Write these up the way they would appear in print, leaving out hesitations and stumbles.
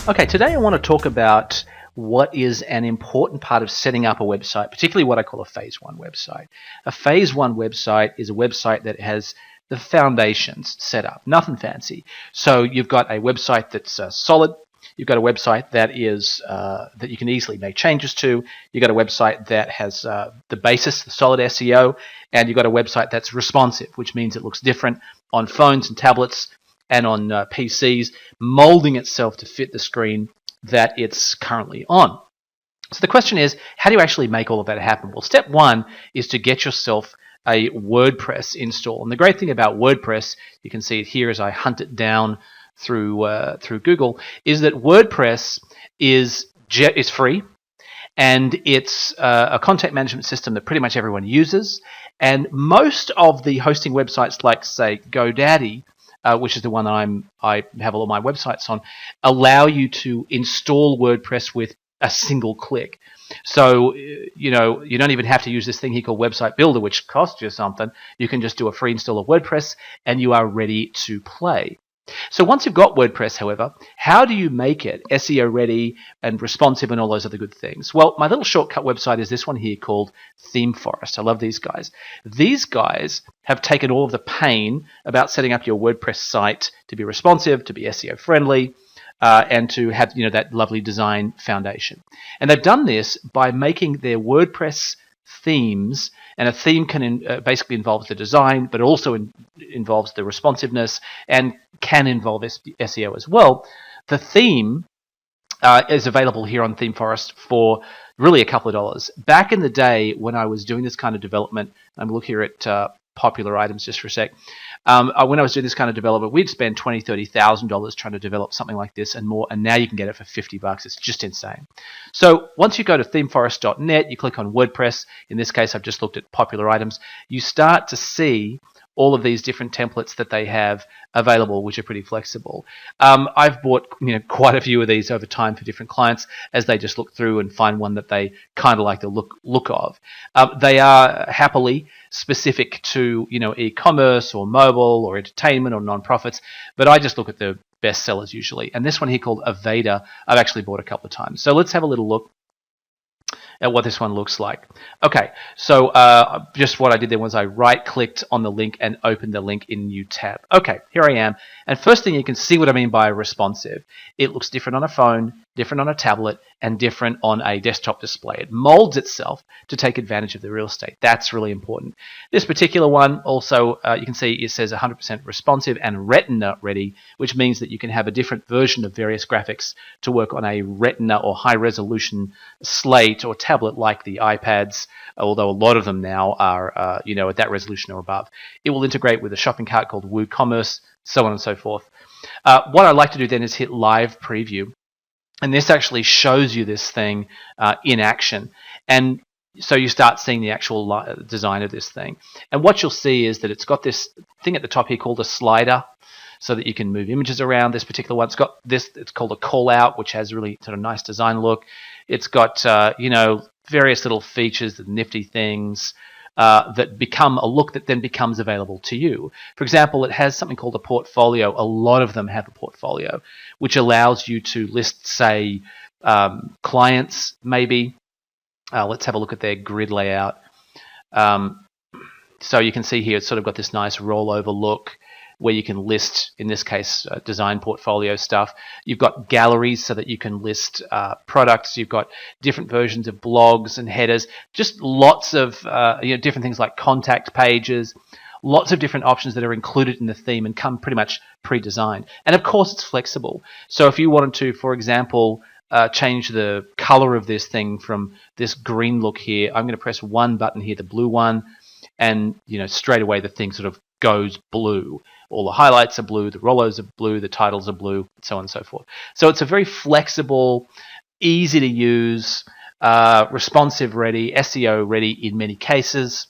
Okay, today I want to talk about what is an important part of setting up a website, particularly what I call a phase one website. A phase one website is a website that has the foundations set up, nothing fancy. So you've got a website that's solid. You've got a website that is that you can easily make changes to. You've got a website that has the basis, the solid SEO, and you've got a website that's responsive, which means it looks different on phones and tablets and on PCs, molding itself to fit the screen that it's currently on. So the question is, how do you actually make all of that happen? Well, step one is to get yourself a WordPress install. And the great thing about WordPress, you can see it here as I hunt it down through Google, is that WordPress is free, and it's a content management system that pretty much everyone uses. And most of the hosting websites, like say GoDaddy, which is the one I have all of my websites on, allow you to install WordPress with a single click. So you don't even have to use this thing here called Website Builder, which costs you something. You can just do a free install of WordPress, and you are ready to play. So once you've got WordPress, however, how do you make it SEO ready and responsive and all those other good things? Well, my little shortcut website is this one here called Themeforest. I love these guys. These guys have taken all of the pain about setting up your WordPress site to be responsive, to be SEO friendly, and to have that lovely design foundation. And they've done this by making their WordPress themes, and a theme can basically involve the design, but also involves the responsiveness and can involve SEO as well. The theme is available here on Themeforest for really a couple of dollars. Back in the day when I was doing this kind of development, I'm looking here at popular items just for a sec. When I was doing this kind of development, we'd spend $20,000, $30,000 trying to develop something like this and more, and now you can get it for $50. It's just insane. So once you go to themeforest.net, you click on WordPress. In this case, I've just looked at popular items. You start to see all of these different templates that they have available, which are pretty flexible. I've bought quite a few of these over time for different clients as they just look through and find one that they kind of like the look of. They are happily specific to e-commerce or mobile or entertainment or non-profits, but I just look at the best sellers usually. And this one here called Aveda, I've actually bought a couple of times. So let's have a little look at what this one looks like. Okay, so just what I did there was I right-clicked on the link and opened the link in New Tab. Okay, here I am. And first thing, you can see what I mean by responsive. It looks different on a phone, different on a tablet, and different on a desktop display. It molds itself to take advantage of the real estate. That's really important. This particular one also, you can see it says 100% responsive and Retina ready, which means that you can have a different version of various graphics to work on a Retina or high-resolution slate or tablet like the iPads, although a lot of them now are at that resolution or above. It will integrate with a shopping cart called WooCommerce, so on and so forth. What I like to do then is hit Live Preview. And this actually shows you this thing in action. And so you start seeing the actual design of this thing. And what you'll see is that it's got this thing at the top here called a slider, so that you can move images around. This particular one, it's got this, it's called a call out, which has really sort of nice design look. It's got, various little features, the nifty things that become a look that then becomes available to you. For example, it has something called a portfolio. A lot of them have a portfolio, which allows you to list, say, clients, maybe. Let's have a look at their grid layout. So you can see here, it's sort of got this nice rollover look where you can list, in this case, design portfolio stuff. You've got galleries so that you can list products. You've got different versions of blogs and headers, just lots of different things like contact pages, lots of different options that are included in the theme and come pretty much pre-designed. And of course, it's flexible. So if you wanted to, for example, change the color of this thing from this green look here, I'm going to press one button here, the blue one, and straight away the thing sort of goes blue. All the highlights are blue, the rollos are blue, the titles are blue, so on and so forth. So it's a very flexible, easy to use, responsive ready, SEO ready in many cases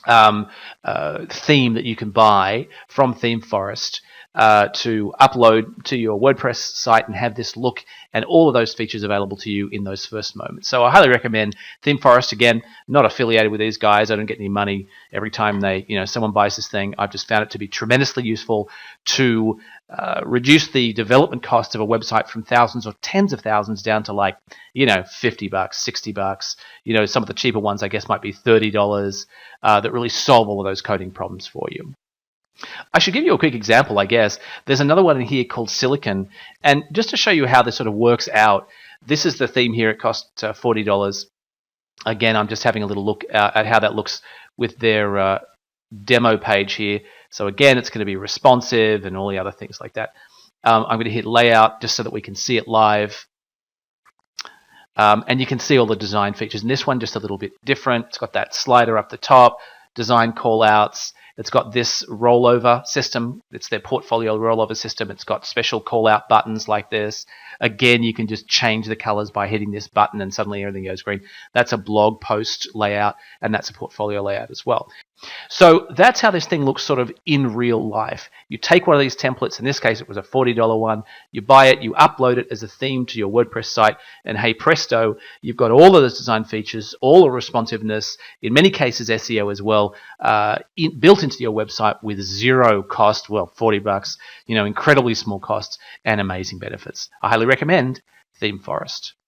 theme that you can buy from Themeforest to upload to your WordPress site and have this look and all of those features available to you in those first moments. So I highly recommend Themeforest. Again, not affiliated with these guys. I don't get any money every time someone buys this thing. I've just found it to be tremendously useful to reduce the development cost of a website from thousands or tens of thousands down to $50, $60. Some of the cheaper ones I guess might be $30 that really solve all of those coding problems for you. I should give you a quick example, I guess. There's another one in here called Silicon, and just to show you how this sort of works out, this is the theme here. It costs $40. Again, I'm just having a little look at how that looks with their demo page here. So again, it's going to be responsive and all the other things like that. I'm going to hit layout just so that we can see it live. And you can see all the design features. And this one just a little bit different. It's got that slider up the top, design callouts. It's got this rollover system. It's their portfolio rollover system. It's got special call-out buttons like this. Again, you can just change the colors by hitting this button and suddenly everything goes green. That's a blog post layout, and that's a portfolio layout as well. So that's how this thing looks sort of in real life. You take one of these templates, in this case it was a $40 one, you buy it, you upload it as a theme to your WordPress site, and hey presto, you've got all of those design features, all the responsiveness, in many cases SEO as well, built into your website with zero cost, well, $40, incredibly small costs and amazing benefits. I highly recommend Themeforest.